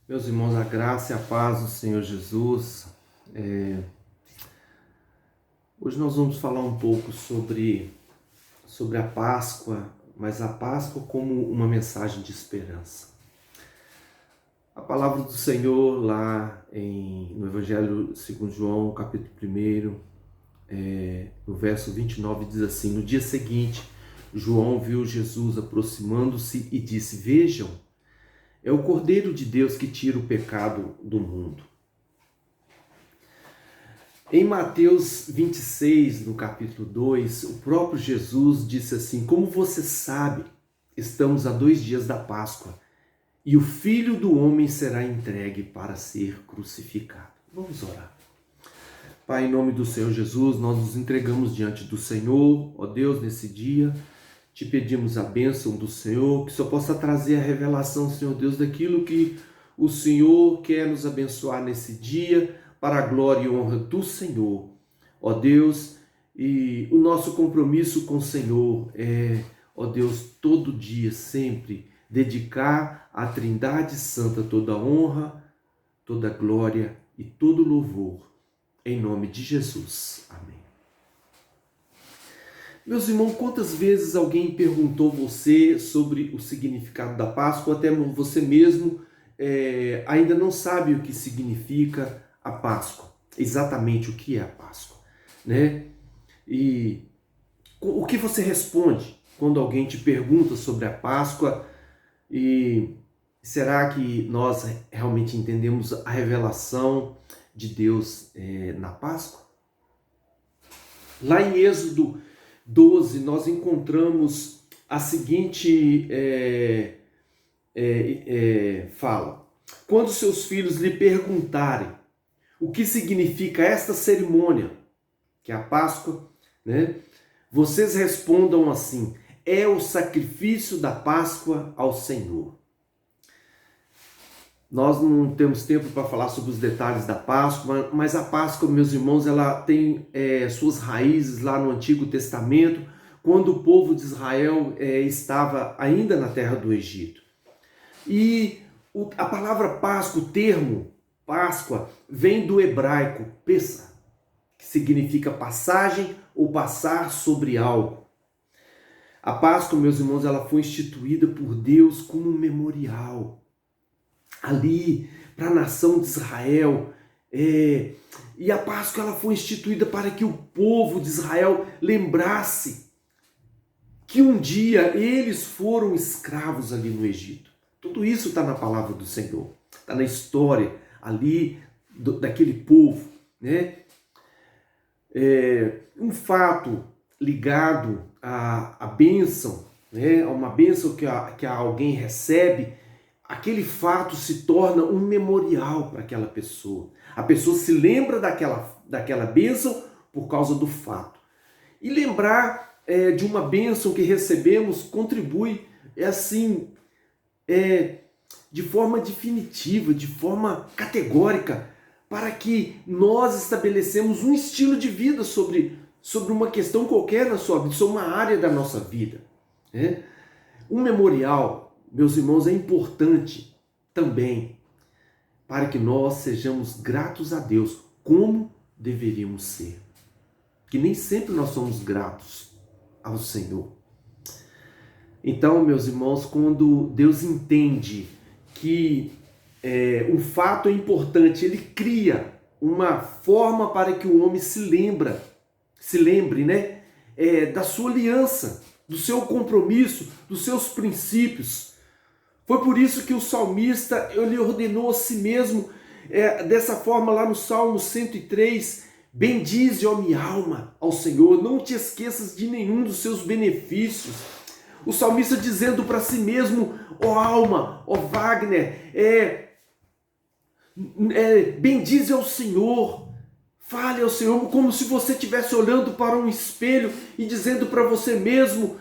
Meus irmãos, a graça e a paz do Senhor Jesus. Hoje nós vamos falar um pouco sobre a Páscoa, mas a Páscoa como uma mensagem de esperança. A palavra do Senhor lá no Evangelho segundo João, capítulo 1, no verso 29, diz assim: no dia seguinte, João viu Jesus aproximando-se e disse: Vejam, é o Cordeiro de Deus que tira o pecado do mundo. Em Mateus 26, no capítulo 2, o próprio Jesus disse assim: como você sabe, estamos a 2 dias da Páscoa e o Filho do Homem será entregue para ser crucificado. Vamos orar. Pai, em nome do Senhor Jesus, nós nos entregamos diante do Senhor, ó Deus, nesse dia. Te pedimos a bênção do Senhor, que só possa trazer a revelação, Senhor Deus, daquilo que o Senhor quer nos abençoar nesse dia, para a glória e honra do Senhor. Ó Deus, e o nosso compromisso com o Senhor é, ó Deus, todo dia, sempre, dedicar à Trindade Santa toda a honra, toda a glória e todo o louvor. Em nome de Jesus. Amém. Meus irmãos, quantas vezes alguém perguntou você sobre o significado da Páscoa, ou até você mesmo ainda não sabe o que significa a Páscoa, exatamente o que é a Páscoa, né? E o que você responde quando alguém te pergunta sobre a Páscoa? E será que nós realmente entendemos a revelação de Deus na Páscoa? Lá em Êxodo 12, nós encontramos a seguinte fala: quando seus filhos lhe perguntarem o que significa esta cerimônia, que é a Páscoa, né? Vocês respondam assim: é o sacrifício da Páscoa ao Senhor. Nós não temos tempo para falar sobre os detalhes da Páscoa, mas a Páscoa, meus irmãos, ela tem suas raízes lá no Antigo Testamento, quando o povo de Israel estava ainda na terra do Egito. E a palavra Páscoa, o termo Páscoa, vem do hebraico Pesa, que significa passagem ou passar sobre algo. A Páscoa, meus irmãos, ela foi instituída por Deus como um memorial ali para a nação de Israel. E a Páscoa ela foi instituída para que o povo de Israel lembrasse que um dia eles foram escravos ali no Egito. Tudo isso está na palavra do Senhor, está na história ali daquele povo, né? Um fato ligado à bênção, né? A uma bênção que alguém recebe. Aquele fato se torna um memorial para aquela pessoa. A pessoa se lembra daquela bênção por causa do fato. E lembrar de uma bênção que recebemos contribui de forma definitiva, de forma categórica, para que nós estabelecemos um estilo de vida sobre uma questão qualquer na sua vida, sobre uma área da nossa vida. Um memorial, meus irmãos, é importante também para que nós sejamos gratos a Deus, como deveríamos ser. Que nem sempre nós somos gratos ao Senhor. Então, meus irmãos, quando Deus entende que um fato é importante, Ele cria uma forma para que o homem se lembre, né, da sua aliança, do seu compromisso, dos seus princípios. Foi por isso que o salmista ele ordenou a si mesmo dessa forma lá no Salmo 103: bendize, ó minha alma, ao Senhor, não te esqueças de nenhum dos seus benefícios. O salmista dizendo para si mesmo: ó alma, ó Wagner, bendize ao Senhor, fale ao Senhor, como se você estivesse olhando para um espelho e dizendo para você mesmo,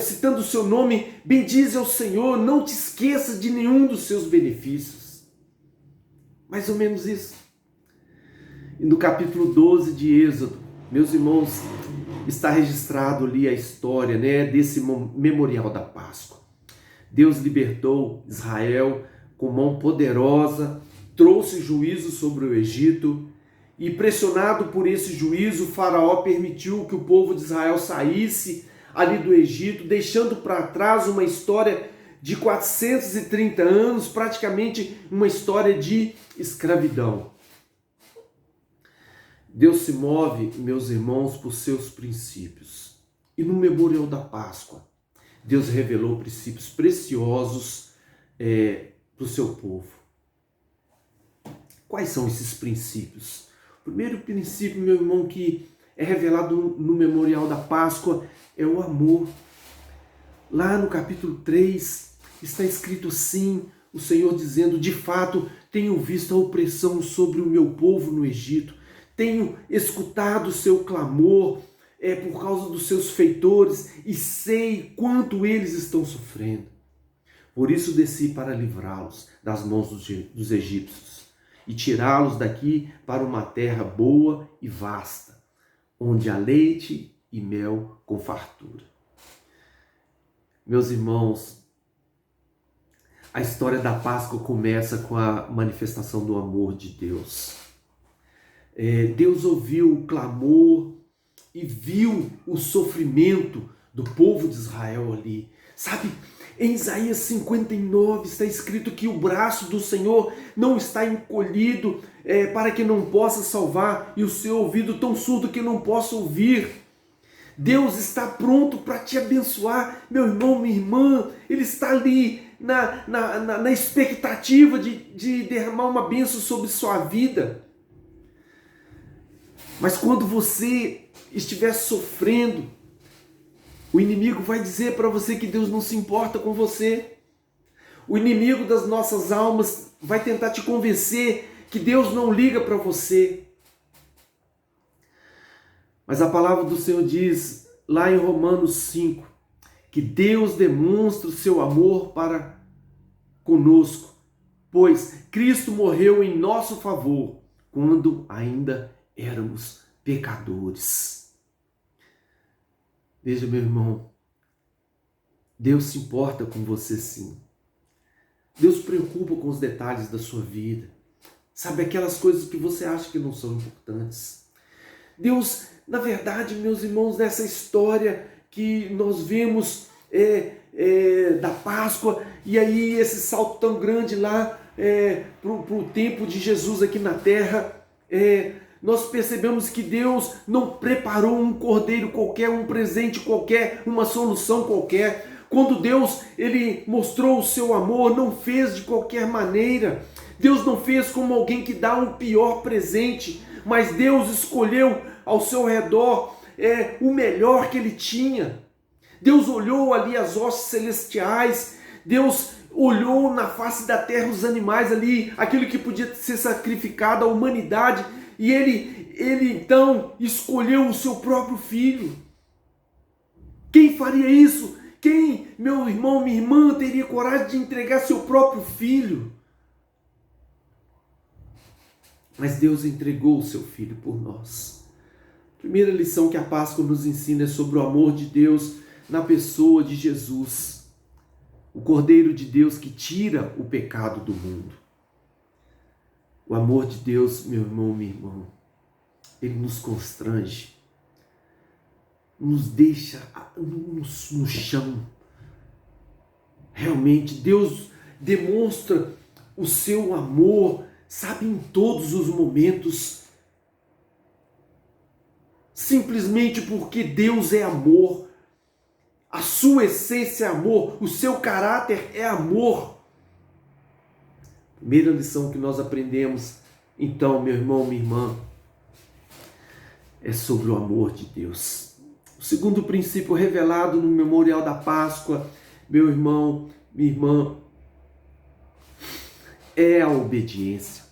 citando o seu nome: bendize ao Senhor, não te esqueça de nenhum dos seus benefícios. Mais ou menos isso. E no capítulo 12 de Êxodo, meus irmãos, está registrado ali a história, né, desse memorial da Páscoa. Deus libertou Israel com mão poderosa, trouxe juízo sobre o Egito, e pressionado por esse juízo, Faraó permitiu que o povo de Israel saísse ali do Egito, deixando para trás uma história de 430 anos, praticamente uma história de escravidão. Deus se move, meus irmãos, por seus princípios. E no memorial da Páscoa, Deus revelou princípios preciosos para o seu povo. Quais são esses princípios? O primeiro princípio, meu irmão, que é revelado no memorial da Páscoa é o amor. Lá no capítulo 3 está escrito assim, o Senhor dizendo: de fato, tenho visto a opressão sobre o meu povo no Egito, tenho escutado o seu clamor por causa dos seus feitores e sei quanto eles estão sofrendo. Por isso desci para livrá-los das mãos dos egípcios e tirá-los daqui para uma terra boa e vasta, onde há leite e mel com fartura. Meus irmãos, a história da Páscoa começa com a manifestação do amor de Deus. Deus ouviu o clamor e viu o sofrimento do povo de Israel ali. Sabe, em Isaías 59 está escrito que o braço do Senhor não está encolhido para que não possa salvar, e o seu ouvido tão surdo que não possa ouvir. Deus está pronto para te abençoar, meu irmão, minha irmã. Ele está ali na expectativa de derramar uma bênção sobre sua vida. Mas quando você estiver sofrendo, o inimigo vai dizer para você que Deus não se importa com você. O inimigo das nossas almas vai tentar te convencer que Deus não liga para você. Mas a palavra do Senhor diz, lá em Romanos 5, que Deus demonstra o seu amor para conosco, pois Cristo morreu em nosso favor, quando ainda éramos pecadores. Veja, meu irmão, Deus se importa com você sim. Deus se preocupa com os detalhes da sua vida. Sabe, aquelas coisas que você acha que não são importantes. Deus, na verdade, meus irmãos, nessa história que nós vemos da Páscoa, e aí esse salto tão grande lá para o tempo de Jesus aqui na terra, nós percebemos que Deus não preparou um cordeiro qualquer, um presente qualquer, uma solução qualquer. Quando Deus ele mostrou o seu amor, não fez de qualquer maneira. Deus não fez como alguém que dá um pior presente, mas Deus escolheu ao seu redor o melhor que ele tinha. Deus olhou ali as hostes celestiais, Deus olhou na face da terra os animais ali, aquilo que podia ser sacrificado, a humanidade, e ele então escolheu o seu próprio filho. Quem faria isso? Quem, meu irmão, minha irmã, teria coragem de entregar seu próprio filho? Mas Deus entregou o seu filho por nós. A primeira lição que a Páscoa nos ensina é sobre o amor de Deus na pessoa de Jesus, o Cordeiro de Deus que tira o pecado do mundo. O amor de Deus, meu irmão, minha irmã, ele nos constrange, nos deixa no chão. Realmente, Deus demonstra o seu amor, sabe, em todos os momentos, simplesmente porque Deus é amor, a sua essência é amor, o seu caráter é amor. Primeira lição que nós aprendemos, então, meu irmão, minha irmã, é sobre o amor de Deus. O segundo princípio revelado no memorial da Páscoa, meu irmão, minha irmã, é a obediência.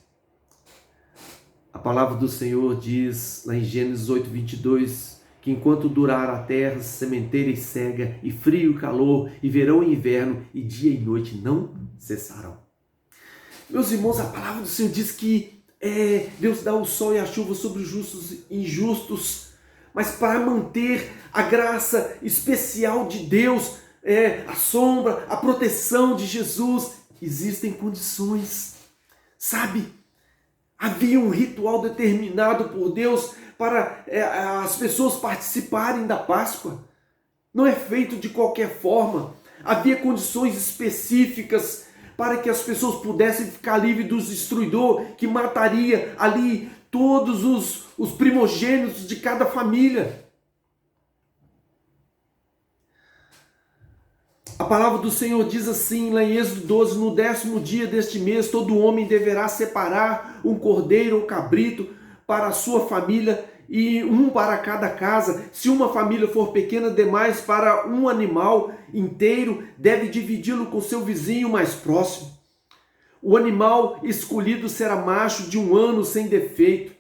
A palavra do Senhor diz, lá em Gênesis 8:22, que enquanto durar a terra, sementeira e cega, e frio e calor, e verão e inverno, e dia e noite não cessarão. Meus irmãos, a palavra do Senhor diz que Deus dá o sol e a chuva sobre os justos e injustos, mas para manter a graça especial de Deus, a sombra, a proteção de Jesus, existem condições, sabe? Havia um ritual determinado por Deus para as pessoas participarem da Páscoa. Não é feito de qualquer forma. Havia condições específicas para que as pessoas pudessem ficar livres do destruidor que mataria ali todos os primogênitos de cada família. A palavra do Senhor diz assim, lá em Êxodo 12, no 10º dia deste mês, todo homem deverá separar um cordeiro ou cabrito para a sua família e um para cada casa. Se uma família for pequena demais para um animal inteiro, deve dividi-lo com seu vizinho mais próximo. O animal escolhido será macho de 1 ano sem defeito.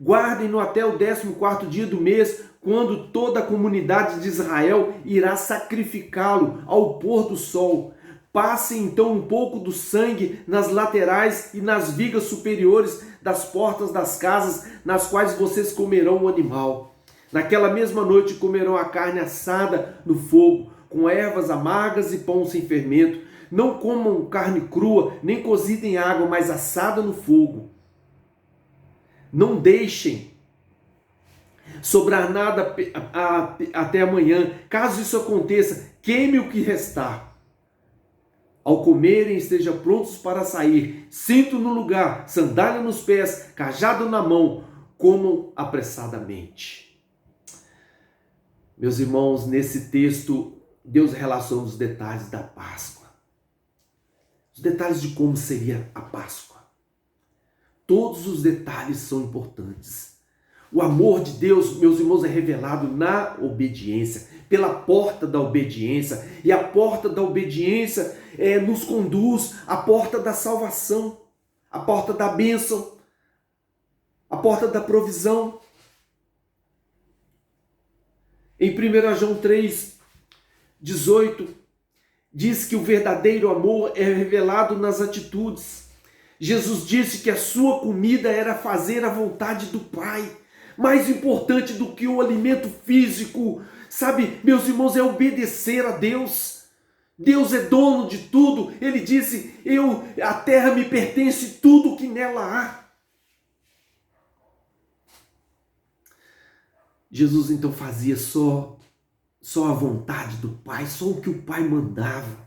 Guardem-no até o 14º dia do mês, quando toda a comunidade de Israel irá sacrificá-lo ao pôr do sol. Passem então um pouco do sangue nas laterais e nas vigas superiores das portas das casas nas quais vocês comerão o animal. Naquela mesma noite comerão a carne assada no fogo, com ervas amargas e pão sem fermento. Não comam carne crua, nem cozida em água, mas assada no fogo. Não deixem sobrar nada até amanhã. Caso isso aconteça, queime o que restar. Ao comerem, estejam prontos para sair. Cinto no lugar, sandália nos pés, cajado na mão. Comam apressadamente. Meus irmãos, nesse texto, Deus relaciona os detalhes da Páscoa. Os detalhes de como seria a Páscoa. Todos os detalhes são importantes. O amor de Deus, meus irmãos, é revelado na obediência, pela porta da obediência. E a porta da obediência nos conduz à porta da salvação, à porta da bênção, à porta da provisão. Em 1 João 3:18, diz que o verdadeiro amor é revelado nas atitudes. Jesus disse que a sua comida era fazer a vontade do Pai. Mais importante do que o alimento físico, sabe, meus irmãos, é obedecer a Deus. Deus é dono de tudo. Ele disse, a terra me pertence, tudo que nela há. Jesus então fazia só a vontade do Pai, só o que o Pai mandava.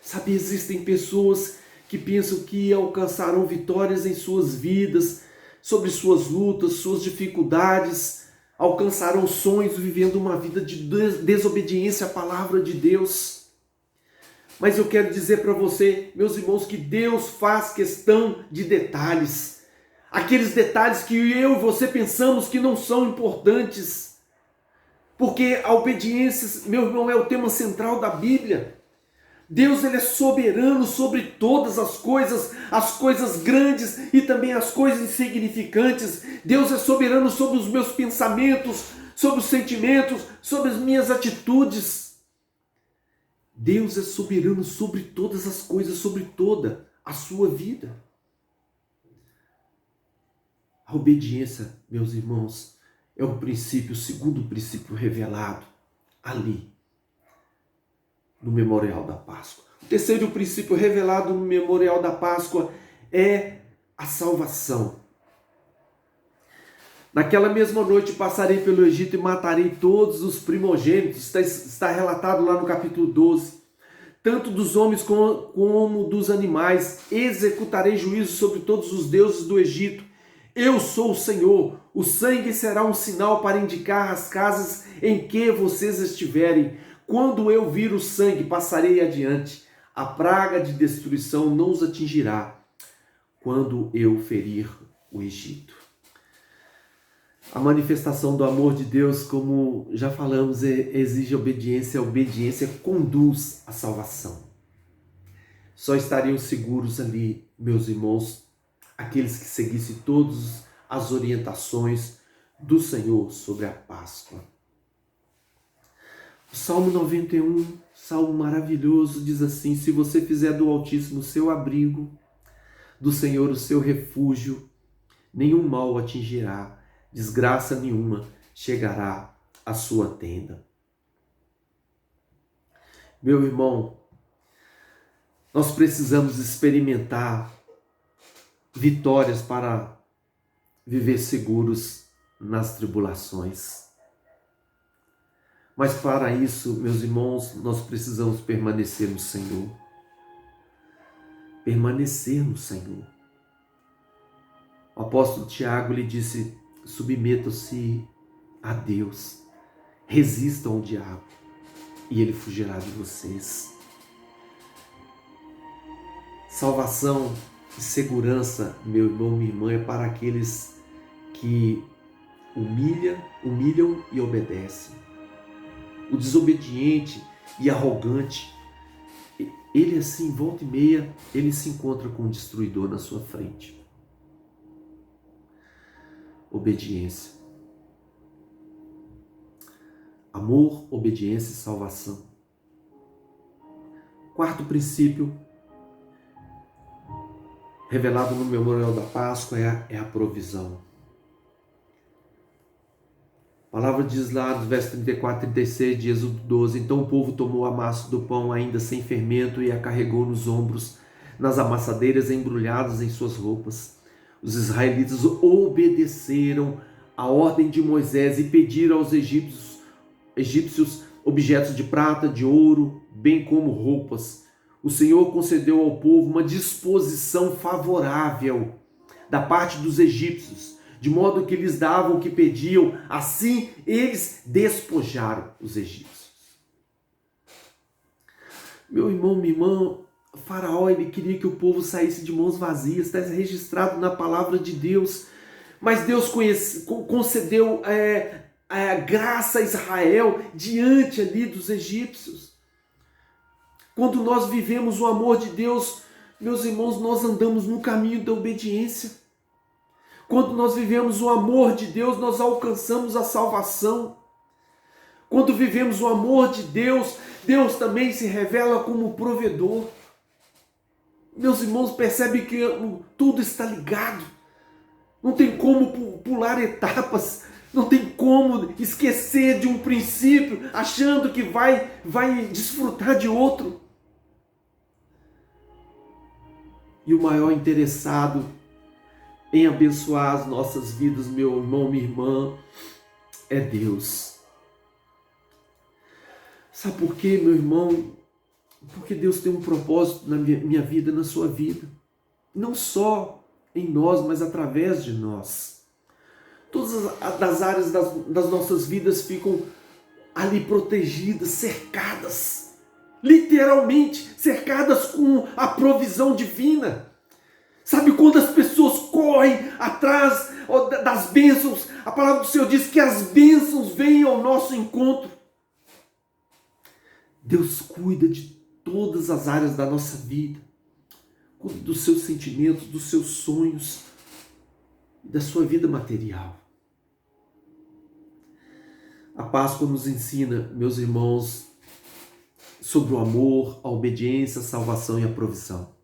Sabe, existem pessoas que pensam que alcançarão vitórias em suas vidas, sobre suas lutas, suas dificuldades, alcançarão sonhos vivendo uma vida de desobediência à palavra de Deus. Mas eu quero dizer para você, meus irmãos, que Deus faz questão de detalhes. Aqueles detalhes que eu e você pensamos que não são importantes. Porque a obediência, meu irmão, é o tema central da Bíblia. Deus, ele é soberano sobre todas as coisas grandes e também as coisas insignificantes. Deus é soberano sobre os meus pensamentos, sobre os sentimentos, sobre as minhas atitudes. Deus é soberano sobre todas as coisas, sobre toda a sua vida. A obediência, meus irmãos, é um princípio, o segundo princípio revelado ali no memorial da Páscoa. O terceiro princípio revelado no memorial da Páscoa é a salvação. Naquela mesma noite passarei pelo Egito e matarei todos os primogênitos. Está relatado lá no capítulo 12. Tanto dos homens como dos animais. Executarei juízo sobre todos os deuses do Egito. Eu sou o Senhor. O sangue será um sinal para indicar as casas em que vocês estiverem. Quando eu vir o sangue, passarei adiante. A praga de destruição não os atingirá quando eu ferir o Egito. A manifestação do amor de Deus, como já falamos, exige obediência. A obediência conduz à salvação. Só estariam seguros ali, meus irmãos, aqueles que seguissem todas as orientações do Senhor sobre a Páscoa. O Salmo 91, salmo maravilhoso, diz assim: se você fizer do Altíssimo o seu abrigo, do Senhor o seu refúgio, nenhum mal o atingirá, desgraça nenhuma chegará à sua tenda. Meu irmão, Nós precisamos experimentar vitórias para viver seguros nas tribulações. Mas para isso, meus irmãos, nós precisamos permanecer no Senhor. Permanecer no Senhor. O apóstolo Tiago lhe disse: submetam-se a Deus, resistam ao diabo e ele fugirá de vocês. Salvação e segurança, meu irmão, minha irmã, é para aqueles que humilham e obedecem. O desobediente e arrogante, ele assim, volta e meia, ele se encontra com o destruidor na sua frente. Obediência. Amor, obediência e salvação. Quarto princípio, revelado no memorial da Páscoa, é a provisão. A palavra diz lá no verso 34 e 36 de Êxodo 12: então o povo tomou a massa do pão ainda sem fermento e a carregou nos ombros, nas amassadeiras embrulhadas em suas roupas. Os israelitas obedeceram a ordem de Moisés e pediram aos egípcios objetos de prata, de ouro, bem como roupas. O Senhor concedeu ao povo uma disposição favorável da parte dos egípcios, de modo que eles davam o que pediam, assim eles despojaram os egípcios. Meu irmão, minha irmã, Faraó, ele queria que o povo saísse de mãos vazias, está registrado na palavra de Deus, mas Deus concedeu a graça a Israel diante ali dos egípcios. Quando nós vivemos o amor de Deus, meus irmãos, nós andamos no caminho da obediência. Quando nós vivemos o amor de Deus, nós alcançamos a salvação. Quando vivemos o amor de Deus, Deus também se revela como provedor. Meus irmãos, percebem que tudo está ligado. Não tem como pular etapas. Não tem como esquecer de um princípio, achando que vai desfrutar de outro. E o maior interessado em abençoar as nossas vidas, meu irmão, minha irmã, é Deus. Sabe por quê, meu irmão? Porque Deus tem um propósito na minha vida, na sua vida. Não só em nós, mas através de nós. Todas as áreas das nossas vidas ficam ali protegidas, cercadas. Literalmente, cercadas com a provisão divina. Sabe quando as pessoas correm atrás das bênçãos? A palavra do Senhor diz que as bênçãos vêm ao nosso encontro. Deus cuida de todas as áreas da nossa vida, cuida dos seus sentimentos, dos seus sonhos e da sua vida material. A Páscoa nos ensina, meus irmãos, sobre o amor, a obediência, a salvação e a provisão.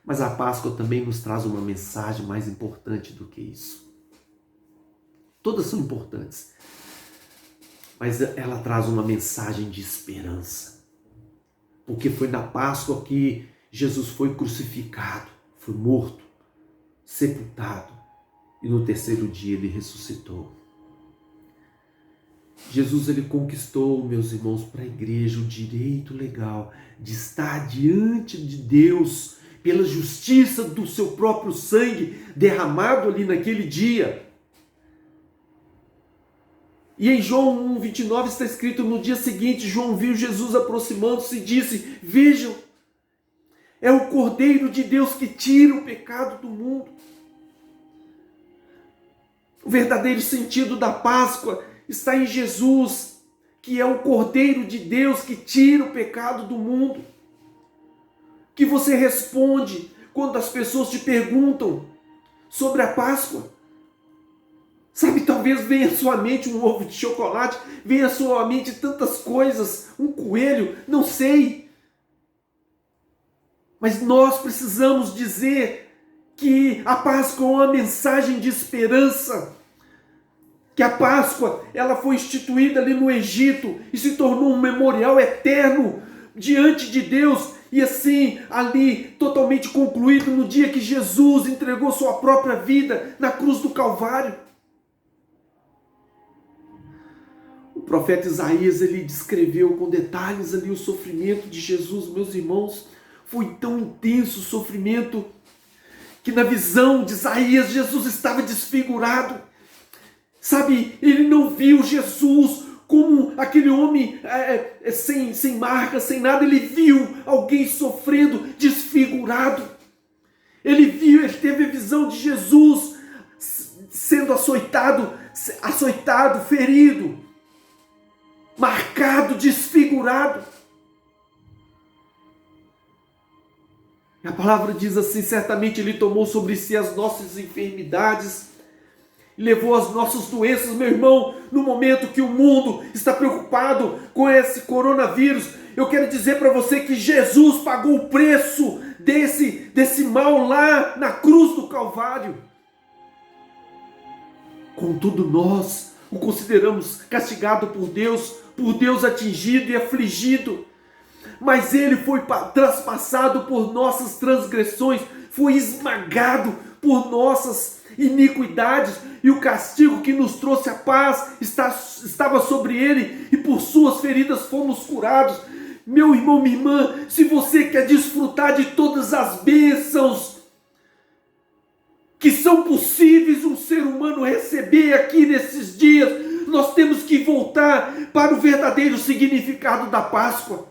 Mas a Páscoa também nos traz uma mensagem mais importante do que isso. Todas são importantes, mas ela traz uma mensagem de esperança. Porque foi na Páscoa que Jesus foi crucificado, foi morto, sepultado e no terceiro dia ele ressuscitou. Jesus, ele conquistou, meus irmãos, para a igreja o direito legal de estar diante de Deus pela justiça do seu próprio sangue derramado ali naquele dia. E em João 1:29 está escrito: no dia seguinte, João viu Jesus aproximando-se e disse: vejam, é o Cordeiro de Deus que tira o pecado do mundo. O verdadeiro sentido da Páscoa está em Jesus, que é o Cordeiro de Deus que tira o pecado do mundo. Que você responde quando as pessoas te perguntam sobre a Páscoa? Sabe, talvez venha à sua mente um ovo de chocolate, venha à sua mente tantas coisas, um coelho, não sei. Mas nós precisamos dizer que a Páscoa é uma mensagem de esperança. Que a Páscoa, ela foi instituída ali no Egito e se tornou um memorial eterno diante de Deus, E assim, ali, totalmente concluído no dia que Jesus entregou sua própria vida na cruz do Calvário. O profeta Isaías, ele descreveu com detalhes ali o sofrimento de Jesus, meus irmãos. Foi tão intenso o sofrimento que na visão de Isaías, Jesus estava desfigurado. Sabe, ele não viu Jesus como aquele homem sem marca, sem nada. Ele viu alguém sofrendo, desfigurado. Ele teve a visão de Jesus sendo açoitado, ferido, marcado, desfigurado. A palavra diz assim: certamente ele tomou sobre si as nossas enfermidades, levou as nossas doenças. Meu irmão, no momento que o mundo está preocupado com esse coronavírus, eu quero dizer para você que Jesus pagou o preço desse mal lá na cruz do Calvário. Contudo, nós o consideramos castigado por Deus atingido e afligido. Mas ele foi traspassado por nossas transgressões, foi esmagado por nossas iniquidades, e o castigo que nos trouxe a paz estava sobre ele, e por suas feridas fomos curados. Meu irmão, minha irmã, se você quer desfrutar de todas as bênçãos que são possíveis um ser humano receber aqui nesses dias, nós temos que voltar para o verdadeiro significado da Páscoa.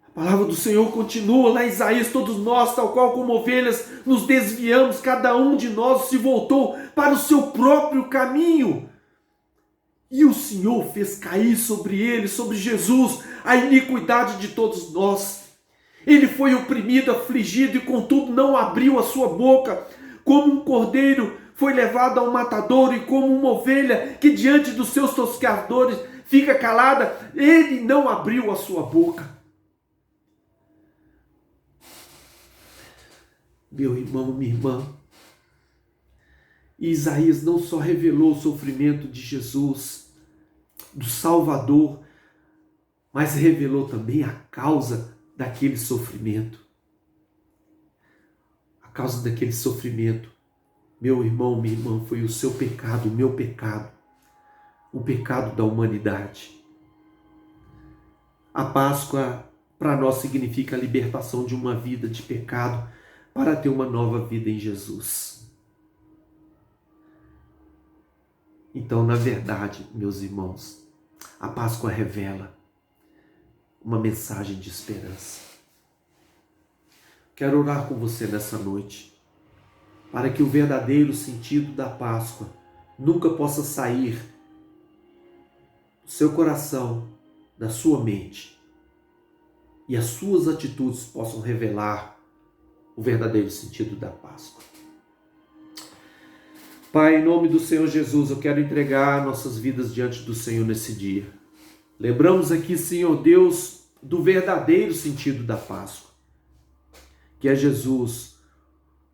A palavra do Senhor continua lá em Isaías: todos nós, tal qual como ovelhas, nos desviamos, cada um de nós se voltou para o seu próprio caminho. E o Senhor fez cair sobre ele, sobre Jesus, a iniquidade de todos nós. Ele foi oprimido, afligido, e contudo não abriu a sua boca. Como um cordeiro foi levado ao matadouro, e como uma ovelha que diante dos seus tosqueadores fica calada, ele não abriu a sua boca. Meu irmão, minha irmã, Isaías não só revelou o sofrimento de Jesus, do Salvador, mas revelou também a causa daquele sofrimento. A causa daquele sofrimento, meu irmão, minha irmã, foi o seu pecado, o meu pecado, o pecado da humanidade. A Páscoa para nós significa a libertação de uma vida de pecado para ter uma nova vida em Jesus. Então, na verdade, meus irmãos, a Páscoa revela uma mensagem de esperança. Quero orar com você nessa noite, para que o verdadeiro sentido da Páscoa nunca possa sair do seu coração, da sua mente, e as suas atitudes possam revelar o verdadeiro sentido da Páscoa. Pai, em nome do Senhor Jesus, eu quero entregar nossas vidas diante do Senhor nesse dia. Lembramos aqui, Senhor Deus, do verdadeiro sentido da Páscoa, que é Jesus,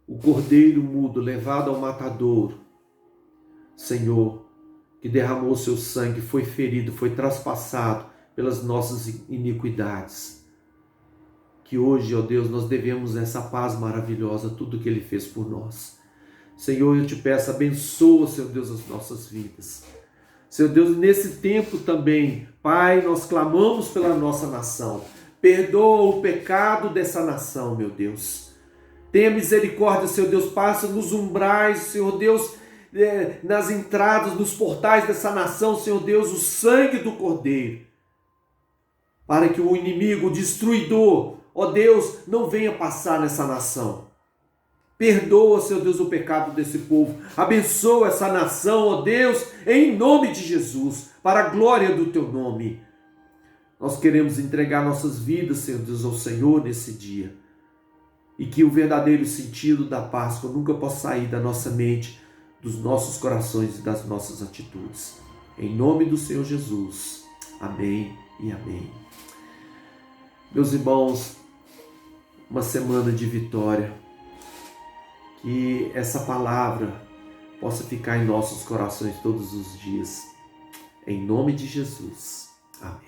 o cordeiro mudo levado ao matadouro. Senhor, que derramou seu sangue, foi ferido, foi traspassado pelas nossas iniquidades. Que hoje, ó Deus, nós devemos essa paz maravilhosa, tudo que Ele fez por nós. Senhor, eu te peço, abençoa, Senhor Deus, as nossas vidas. Senhor Deus, nesse tempo também, Pai, nós clamamos pela nossa nação. Perdoa o pecado dessa nação, meu Deus. Tenha misericórdia, Senhor Deus, passa nos umbrais, Senhor Deus, nas entradas, nos portais dessa nação, Senhor Deus, o sangue do Cordeiro, para que o inimigo, o destruidor, ó Deus, não venha passar nessa nação. Perdoa, Senhor Deus, o pecado desse povo. Abençoa essa nação, ó Deus, em nome de Jesus, para a glória do Teu nome. Nós queremos entregar nossas vidas, Senhor Deus, ao Senhor nesse dia. E que o verdadeiro sentido da Páscoa nunca possa sair da nossa mente, dos nossos corações e das nossas atitudes. Em nome do Senhor Jesus. Amém e amém. Meus irmãos, uma semana de vitória. Que essa palavra possa ficar em nossos corações todos os dias. Em nome de Jesus. Amém.